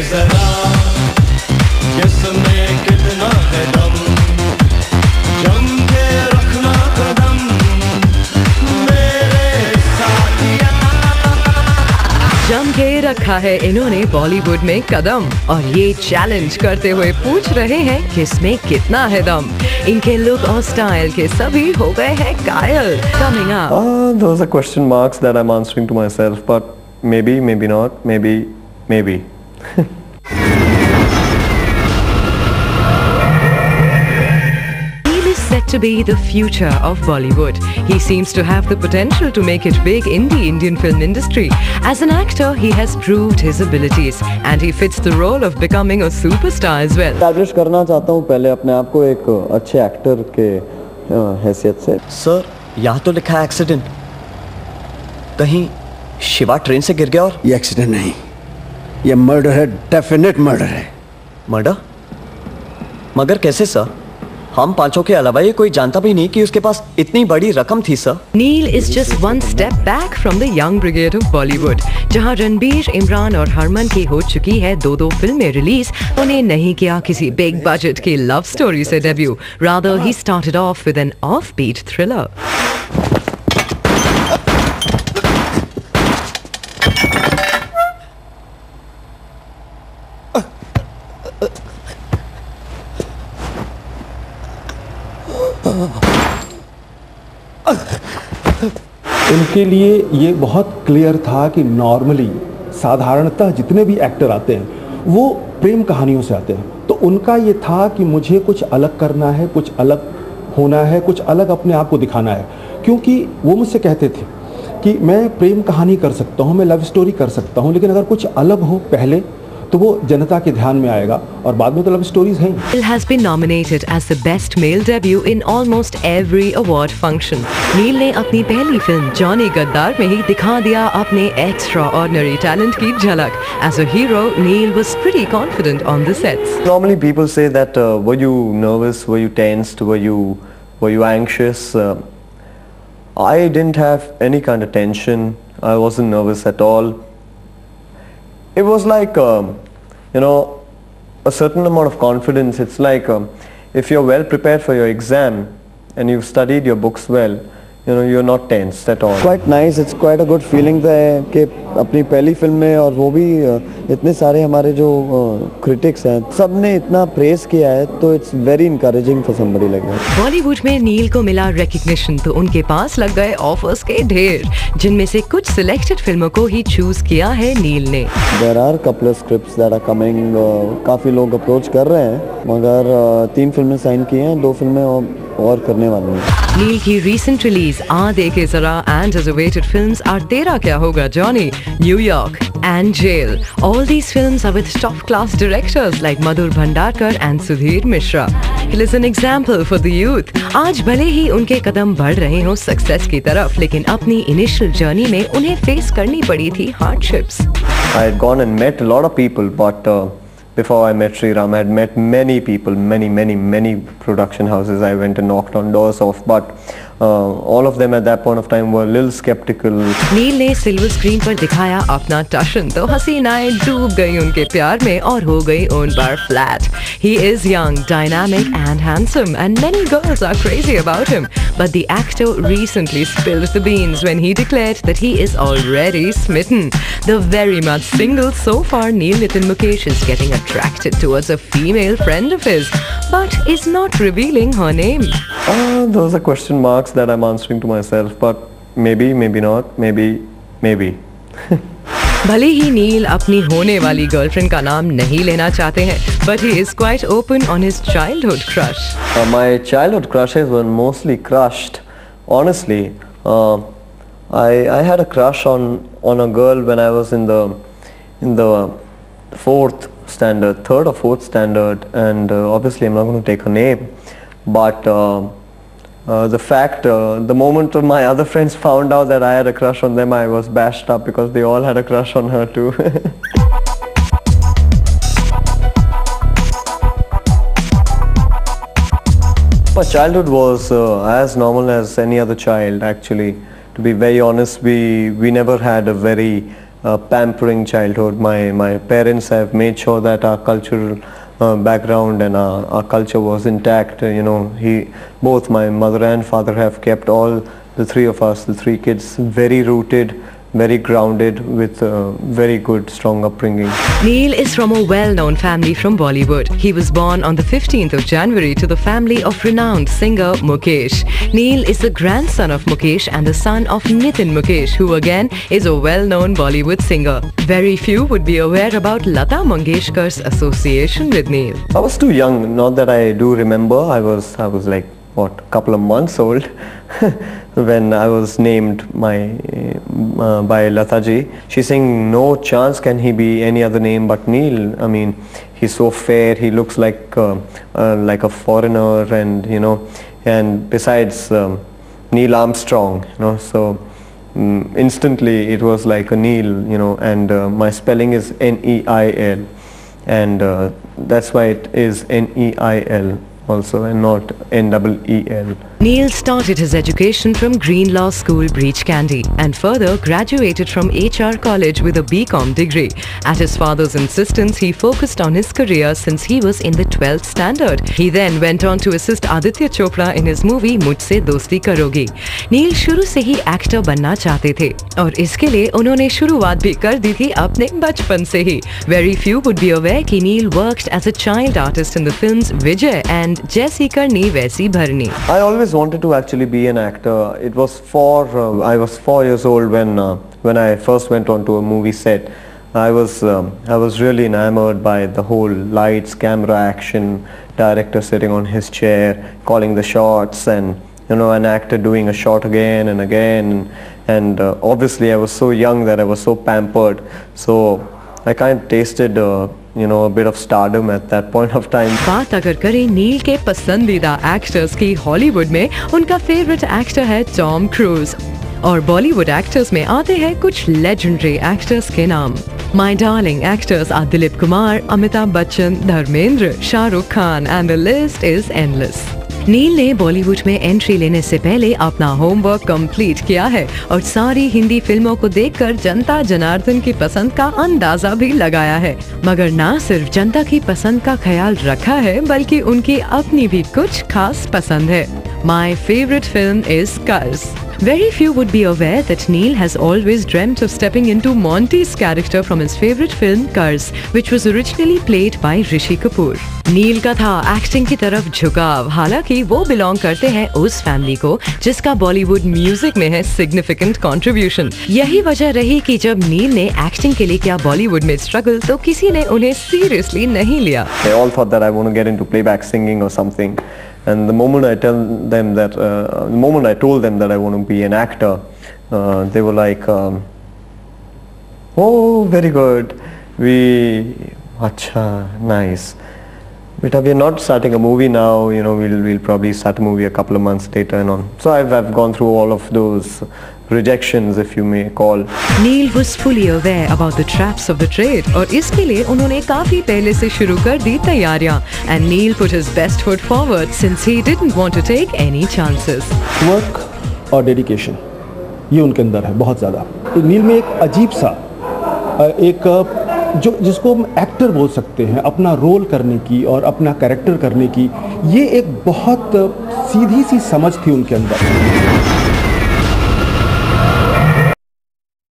जरा किसमें कितना है दम, जम के रखना कदम मेरे साथिया। जम के रखा है इन्होंने बॉलीवुड में कदम, और ये चैलेंज करते हुए पूछ रहे हैं किसमें कितना है दम। इनके लुक और स्टाइल के सभी हो गए हैं कायल। Coming up. Those are question marks that I'm answering to myself, but maybe, maybe not, maybe. Neil is set to be the future of Bollywood. He seems to have the potential to make it big in the Indian film industry. As an actor, he has proved his abilities, and he fits the role of becoming a superstar as well. Establish करना चाहता हूँ पहले अपने आप को एक अच्छे actor के हैसियत से। सर, यहाँ तो लिखा है एक्सीडेंट। कहीं शिवा ट्रेन से गिर गया? और ये एक्सीडेंट नहीं, ये मर्डर है, डेफिनेट मर्डर है। मर्डर? मगर कैसे सर? हम पांचों के अलावा ये कोई जानता भी नहीं कि उसके पास इतनी बड़ी रकम थी sir. Neil is just one step back from the young brigade of Bollywood, जहां रणबीर, इमरान और हरमन की हो चुकी है दो फिल्में रिलीज। उन्हें नहीं किया किसी बिग बजट की लव स्टोरी से debut. Rather, he started off with an offbeat thriller. उनके लिए ये बहुत क्लियर था कि नॉर्मली साधारणतः जितने भी एक्टर आते हैं वो प्रेम कहानियों से आते हैं, तो उनका ये था कि मुझे कुछ अलग करना है, कुछ अलग होना है, कुछ अलग अपने आप को दिखाना है। क्योंकि वो मुझसे कहते थे कि मैं प्रेम कहानी कर सकता हूँ, मैं लव स्टोरी कर सकता हूँ, लेकिन अगर कुछ अलग हो पहले तो वो जनता के ध्यान में आएगा, और बाद में तो लव स्टोरीज हैं। Neil has been nominated as the best male debut in almost every award function. Neil ने अपनी पहली फिल्म जॉनी गद्दार में ही दिखा दिया अपने extraordinary talent की झलक. As a hero, Neil was pretty confident on the sets. Normally people say that were you nervous, were you tensed, were you anxious? I didn't have any kind of tension. I wasn't nervous at all. It was like, a certain amount of confidence. It's like if you're well prepared for your exam and you've studied your books well, you're not tensed at all. Quite nice. It's quite a good feeling that कि अपनी पहली film में, और वो भी इतने सारे हमारे जो critics हैं, सब ने इतना praise किया है, तो it's very encouraging for somebody like that. Bollywood में नील को मिला recognition तो उनके पास लग गए offers के ढेर, जिनमें से कुछ selected फिल्मों को ही choose किया है नील ने. There are couple of scripts that are coming. काफी लोग approach कर रहे हैं, मगर 3 फिल्में साइन की हैं, 2 फिल्में और करने वाले हैं. नील की recent release आ देखे जरा and his awaited films are तेरा क्या होगा Johnny, New York and Jail. All these films are with top class directors like Madhur Bhandarkar and Sudhir Mishra. He is an example for the youth. आज भले ही उनके कदम बढ़ रहे हों success की तरफ, लेकिन अपनी इनिशियल जर्नी में उन्हें फेस करनी पड़ी थी hardships. I had gone and met a lot of people, but before I met Sriram, I had met many people, many production houses. I went and knocked on doors of, but all of them at that point of time were a little skeptical. नील ने silver screen पर दिखाया अपना टशन, तो हसीनाएं डूब गई उनके प्यार में और हो गई उन पर flat. He is young, dynamic and handsome, and many girls are crazy about him. But the actor recently spilled the beans when he declared that he is already smitten. The very much single so far, Neil Nitin Mukesh is getting attracted towards a female friend of his, but is not revealing her name. Those are question marks that I'm answering to myself, but maybe not, maybe. भले ही नील अपनी होने वाली girlfriend का नाम नहीं लेना चाहते हैं, but he is quite open on his childhood crush. My childhood crushes were mostly crushed. Honestly, I had a crush on a girl when I was in the 4th standard, 3rd or 4th standard, and obviously I'm not going to take her name, but the moment my other friends found out that I had a crush on them, I was bashed up because they all had a crush on her too. My childhood was as normal as any other child, actually. To be very honest, we never had a very pampering childhood. My parents have made sure that our cultural background and our culture was intact. You know, both my mother and father have kept all the three of us, the three kids, very rooted, very grounded, with very good, strong upbringing. Neil is from a well-known family from Bollywood. He was born on the 15th of January to the family of renowned singer Mukesh. Neil is the grandson of Mukesh and the son of Nitin Mukesh, who again is a well-known Bollywood singer. Very few would be aware about Lata Mangeshkar's association with Neil. I was too young, not that I do remember. I was like, what, a couple of months old when I was named by Lata ji. She's saying, no chance can he be any other name but Neil. I mean, he's so fair, he looks like a foreigner, and you know, and besides Neil Armstrong, you know, so instantly it was like a Neil, you know, and my spelling is Neil, and that's why it is Neil also, and not Neel. Neil started his education from Greenlaw School, Breach Candy, and further graduated from HR College with a BCom degree. At his father's insistence, he focused on his career since he was in the 12th standard. He then went on to assist Aditya Chopra in his movie मुझसे दोस्ती करोगी. Neil शुरू से ही actor बनना चाहते थे और इसके लिए उन्होंने शुरुआत भी कर दी थी अपने बचपन से ही. Very few would be aware कि Neil worked as a child artist in the films Vijay and जैसी करनी वैसी भरनी. I always wanted to actually be an actor. It was I was 4 years old when I first went onto a movie set. I was really enamored by the whole lights, camera, action, director sitting on his chair, calling the shots, and you know, an actor doing a shot again and again. And obviously I was so young that I was so pampered. So I kind of tasted a bit of stardom at that point of time. बात अगर करें नील के पसंदीदा actors की, Hollywood में उनका favourite actor है Tom cruise और बॉलीवुड एक्टर्स में आते हैं कुछ लेजेंडरी एक्टर्स के नाम. My darling actors are Dilip Kumar, Amitabh Bachchan, Dharmendra, Shahrukh Khan, and the list is endless. Neel ने बॉलीवुड में एंट्री लेने से पहले अपना होमवर्क कंप्लीट किया है और सारी हिंदी फिल्मों को देखकर जनता जनार्दन की पसंद का अंदाजा भी लगाया है. मगर ना सिर्फ जनता की पसंद का ख्याल रखा है बल्कि उनकी अपनी भी कुछ खास पसंद है. माय फेवरेट फिल्म इज कर्ज. Very few would be aware that Neil has always dreamt of stepping into Monty's character from his favorite film Curse, which was originally played by Rishi Kapoor. Neil का था acting की तरफ झुकाव. हालांकि वो belong करते हैं उस फैमिली को जिसका बॉलीवुड म्यूजिक में है सिग्निफिकेंट कंट्रीब्यूशन. यही वजह रही कि जब नील ने एक्टिंग के लिए किया बॉलीवुड में स्ट्रगल तो किसी ने उन्हें सीरियसली नहीं लिया. They all thought that I want to get into playback singing or something. And the moment I told them that I want to be an actor, they were like, "Oh, very good. Acha, nice. But we are not starting a movie now. You know, we'll probably start a movie a couple of months later and on." So I've gone through all of those rejections, if you may call. Neil was fully aware about the traps of the trade और इसके लिए उन्होंने काफी पहले से शुरू कर दी तैयारियां. And Neil put his best foot forward since he didn't want to take any chances. Work और डेडिकेशन ये उनके अंदर है बहुत ज़्यादा. नील में एक अजीब सा जिसको हम एक्टर बोल सकते हैं, अपना रोल करने की और अपना कैरेक्टर करने की, ये एक बहुत सीधी सी समझ थी उनके अंदर.